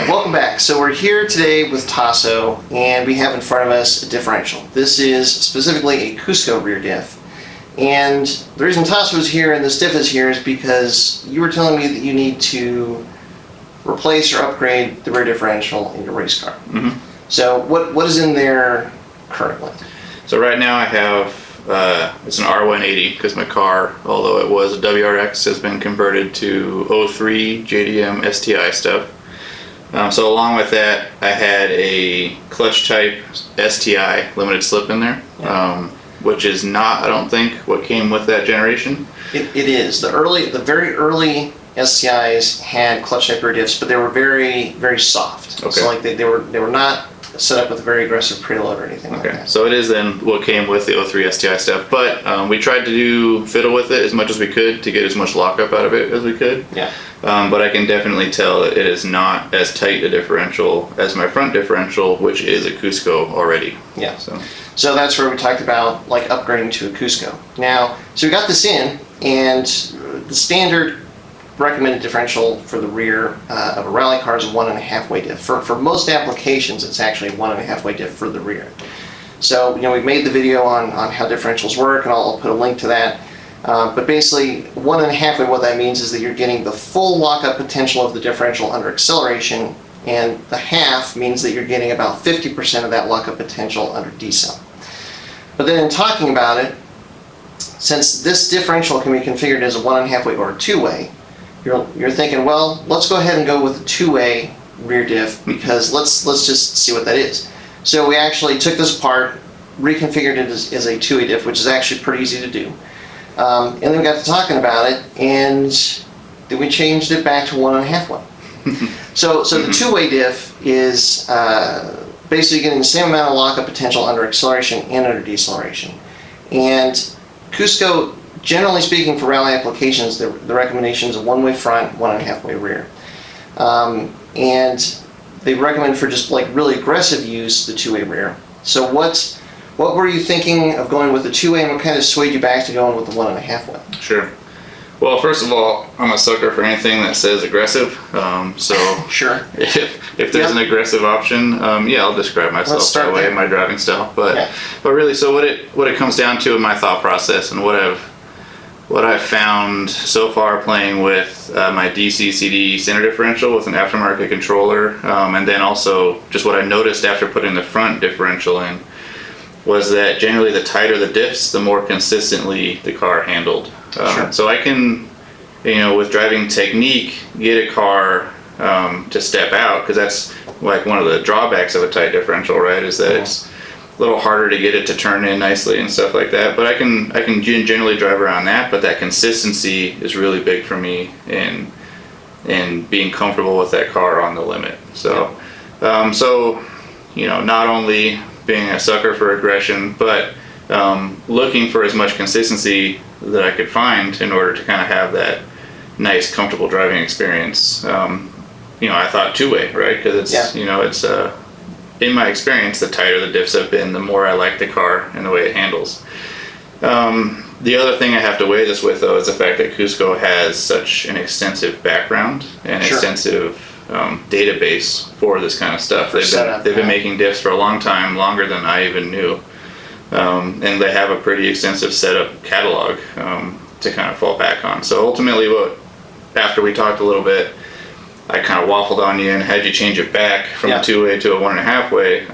Alright, welcome back. So we're here today with Tasso, and we have in front of us a differential. This is specifically a Cusco rear diff. And the reason Tasso is here and this diff is here is because you were telling me that you need to replace or upgrade the rear differential in your race car. Mm-hmm. So what is in there currently? So right now I have, it's an R180 because my car, although it was a WRX, has been converted to 03 JDM STI stuff. So along with that, I had a Clutch-Type STI limited slip in there, which is not, I don't think, what came with that generation. It is. The very early STIs had Clutch-Type rear diffs, but they were very, very soft. Okay. So like they were not set up with a very aggressive preload or anything like that. So it is then what came with the 03 STI stuff, but we tried to do fiddle with it as much as we could to get as much lockup out of it as we could. Yeah. But I can definitely tell that it is not as tight a differential as my front differential, which is a Cusco already. Yeah. So that's where we talked about like upgrading to a Cusco. Now, so we got this in, and the standard recommended differential for the rear of a rally car is a 1.5 way diff. For most applications, it's actually a 1.5 way diff for the rear. So we've made the video on how differentials work, and I'll put a link to that. But basically, 1.5 way, what that means is that you're getting the full lockup potential of the differential under acceleration, and the half means that you're getting about 50% of that lockup potential under decel. But then in talking about it, since this differential can be configured as a 1.5 way or a 2 way, you're thinking, well, let's go ahead and go with a 2 way rear diff, because let's just see what that is. So we actually took this apart, reconfigured it as a 2 way diff, which is actually pretty easy to do. And then we got to talking about it, and then we changed it back to 1.5 way. So the 2 way diff is basically getting the same amount of lockup potential under acceleration and under deceleration. And Cusco, generally speaking, for rally applications, the recommendation is a 1 way front, 1.5 way rear. And they recommend for just like really aggressive use, the 2 way rear. So what were you thinking of going with the 2 way, and what kind of swayed you back to going with the 1.5 way? Sure. Well, first of all, I'm a sucker for anything that says aggressive. So sure. If there's an aggressive option, yeah, I'll describe myself that way in my driving style. But really, so what it comes down to in my thought process, and what I've found so far playing with my DC-CD center differential with an aftermarket controller, and then also just what I noticed after putting the front differential in, was that generally the tighter the diffs, the more consistently the car handled. Sure. So I can, with driving technique, get a car to step out, because that's like one of the drawbacks of a tight differential, right? Is that it's a little harder to get it to turn in nicely and stuff like that. But I can generally drive around that. But that consistency is really big for me in being comfortable with that car on the limit. So, not only being a sucker for aggression, but looking for as much consistency that I could find in order to kind of have that nice, comfortable driving experience. I thought 2 way, right? Because it's in my experience, the tighter the diffs have been, the more I like the car and the way it handles. The other thing I have to weigh this with, though, is the fact that Cusco has such an extensive background and extensive database for this kind of stuff. They've been making diffs for a long time, longer than I even knew, and they have a pretty extensive setup catalog to kind of fall back on. So ultimately, after we talked a little bit, I kind of waffled on you and had you change it back from a 2 way to a 1.5 way,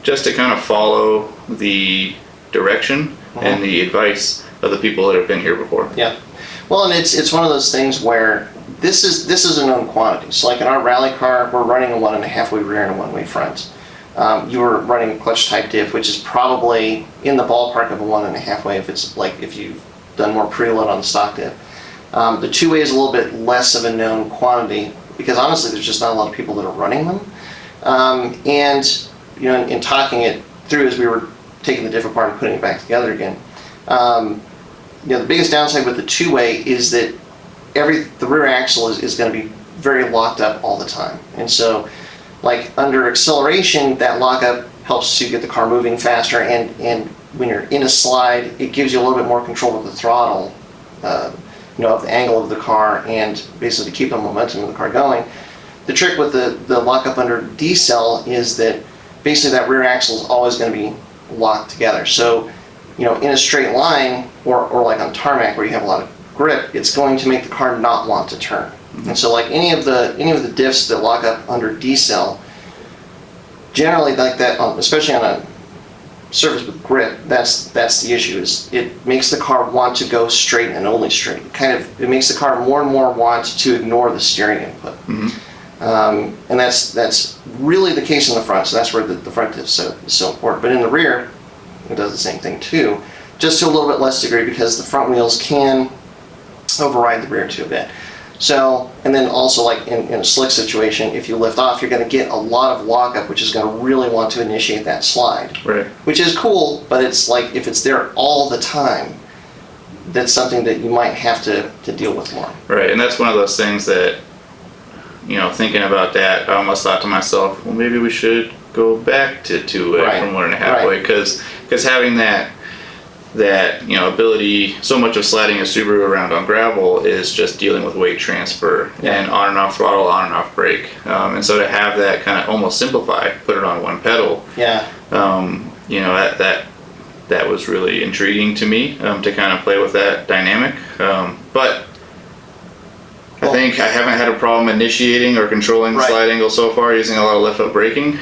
just to kind of follow the direction and the advice of the people that have been here before. Yeah. Well, and it's one of those things where this is a known quantity. So like in our rally car, we're running a 1.5 way rear and a 1 way front. You were running a Clutch-Type diff, which is probably in the ballpark of a 1.5 way if you've done more preload on the stock diff. The 2 way is a little bit less of a known quantity, because honestly there's just not a lot of people that are running them. And in talking it through as we were taking the diff apart and putting it back together again, the biggest downside with the 2 way is that the rear axle is going to be very locked up all the time. And so like under acceleration, that lockup helps you get the car moving faster, and when you're in a slide, it gives you a little bit more control of the throttle, of the angle of the car, and basically to keep the momentum of the car going. the trick with the lockup under decel is that basically that rear axle is always going to be locked together. So, you know, in a straight line or like on tarmac where you have a lot of grip, it's going to make the car not want to turn. And so like any of the diffs that lock up under decel, generally like that, especially on a surface with grip, that's the issue, is it makes the car want to go straight and only straight. It makes the car more and more want to ignore the steering input. And that's really the case in the front, so that's where the front is so important. But in the rear, it does the same thing too, just to a little bit less degree, because the front wheels can override the rear to a bit. So, and then also like in a slick situation, if you lift off, you're going to get a lot of lockup, which is going to really want to initiate that slide. Right. Which is cool, but it's like if it's there all the time, that's something that you might have to deal with more. Right, and that's one of those things that, you know, thinking about that, I almost thought to myself, well, maybe we should go back to 2-way from 1.5-way, because having that you know, ability, so much of sliding a Subaru around on gravel is just dealing with weight transfer and on and off throttle, on and off brake, and so to have that kind of almost simplify, put it on one pedal, you know, that was really intriguing to me, to kind of play with that dynamic, but I think I haven't had a problem initiating or controlling the slide angle so far using a lot of lift-up braking.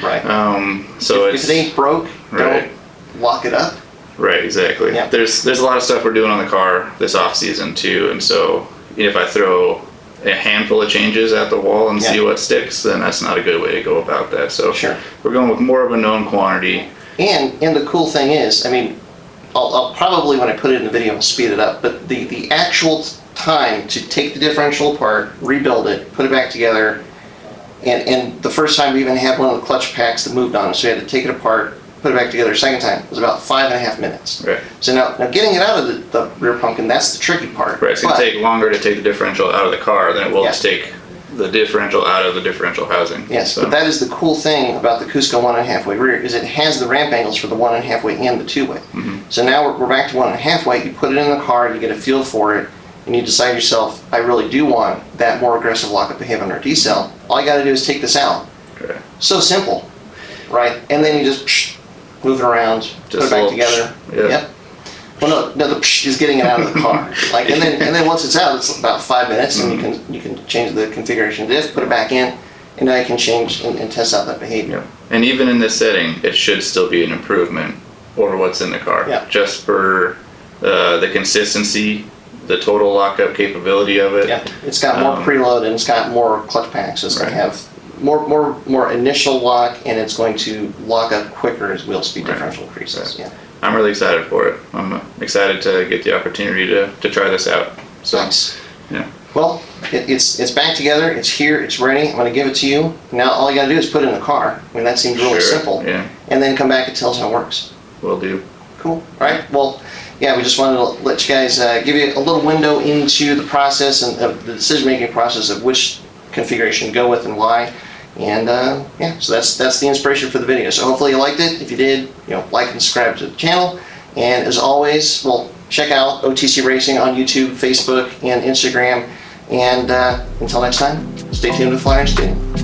So if it ain't broke, don't lock it up. Right, exactly. Yeah. There's a lot of stuff we're doing on the car this off season too, and so if I throw a handful of changes at the wall and see what sticks, then that's not a good way to go about that. So we're going with more of a known quantity. And the cool thing is, I mean, I'll probably, when I put it in the video, I'll speed it up, but the actual time to take the differential apart, rebuild it, put it back together, and the first time we even had one of the clutch packs that moved on us, so we had to take it apart, put it back together a second time, was about 5.5 minutes. Right. So now getting it out of the rear pumpkin, that's the tricky part. Right, it's going to take longer to take the differential out of the car than it will to take the differential out of the differential housing. Yes, but that is the cool thing about the Cusco 1.5-way rear, is it has the ramp angles for the 1.5-way and the 2-way. So now we're back to 1.5-way, you put it in the car, you get a feel for it, and you decide yourself, I really do want that more aggressive lockup behavior under decel. All you got to do is take this out. Okay. So simple, right? And then you just move it around, put it back together. Yep. Well, no, the is getting it out of the car. Like, and then once it's out, it's about 5 minutes, and you can change the configuration of the diff, put it back in, and now you can change and test out that behavior. And even in this setting, it should still be an improvement over what's in the car. Just for the consistency, the total lockup capability of it. It's got more preload and it's got more clutch packs, so it's going to have more initial lock, and it's going to lock up quicker as wheel speed differential increases. I'm really excited for it. I'm excited to get the opportunity to try this out. So, nice. Well, it's back together. It's here. It's ready. I'm going to give it to you. Now all you got to do is put it in the car. I mean, that seems really simple. And then come back and tell us how it works. Will do. Cool. All right. Well, we just wanted to let you guys give you a little window into the process and the decision-making process of which configuration to go with and why. And so that's the inspiration for the video. So hopefully you liked it. If you did, like and subscribe to the channel. And as always, check out OTC Racing on YouTube, Facebook, and Instagram. And until next time, stay tuned with Flyers Tuning.